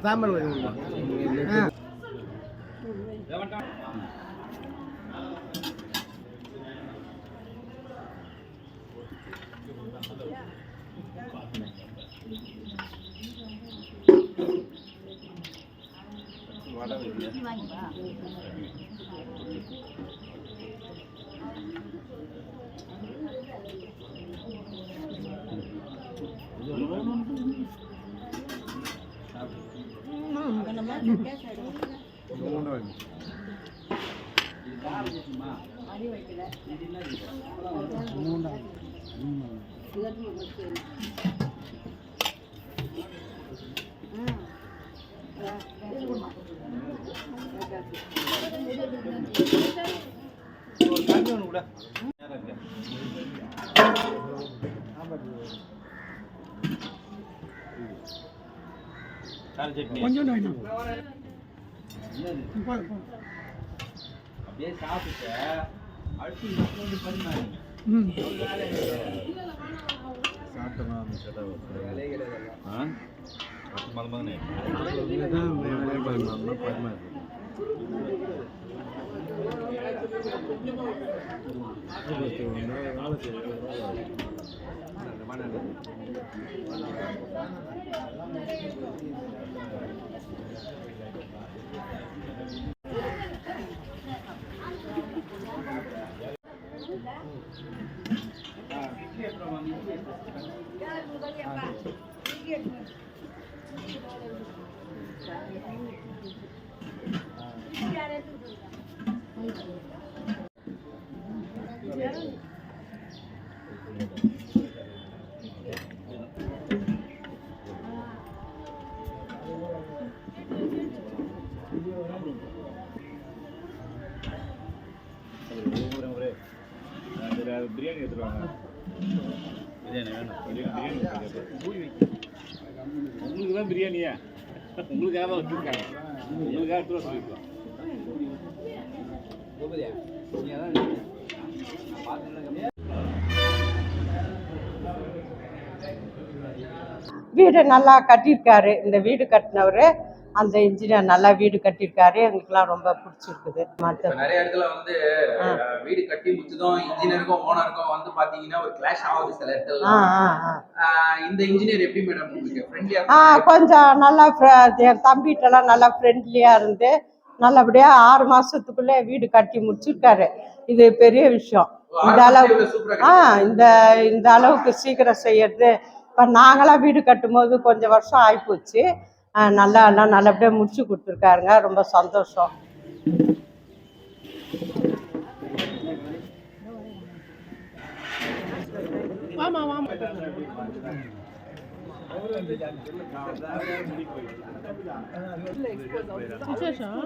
சாம்பார் கொஞ்சம் அப்படியே சாப்பிட்டு அடுத்து பரிமாறி பிரியாணி எடுத்துருவாங்க. பிரியாணி வேணும். உங்களுக்கு தான் பிரியாணியா? உங்களுக்காக தான் வச்சுருக்காங்க. உங்களுக்காக எடுத்துருவா சொல்லியிருக்கோம். வீடு நல்லா கட்டியிருக்காரு. இந்த வீடு கட்டினவர் அந்த இன்ஜினியர் நல்லா வீடு கட்டியிருக்காரு. எங்களுக்குலாம் ரொம்ப பிடிச்சிருக்குது. நிறைய இடத்துல வந்து வீடு கட்டி முடிச்சதும் இன்ஜினியருக்கும் ஓனருக்கும் வந்து பாத்தீங்கன்னா ஒரு கிளாஷ் ஆகுது சில இடத்துல. இந்த இன்ஜினியர் எப்படி மேடம் உங்களுக்கு ஃப்ரெண்ட்லியா? கொஞ்சம் நல்லா என் தம்பிகிட்டலாம் நல்லா ஃப்ரெண்ட்லியா இருந்து நல்லபடியா 6 மாசத்துக்குள்ளே வீடு கட்டி முடிச்சிருக்காரு. இது பெரிய விஷயம். இந்த அளவுக்கு இந்த அளவுக்கு சீக்கிரம் செய்யறது. இப்போ நாங்களாம் வீடு கட்டும் போது கொஞ்சம் வருஷம் ஆகிப்போச்சு. எல்லாம் நல்லபடியாக முடிச்சு கொடுத்துருக்காருங்க. ரொம்ப சந்தோஷம். விசேஷம்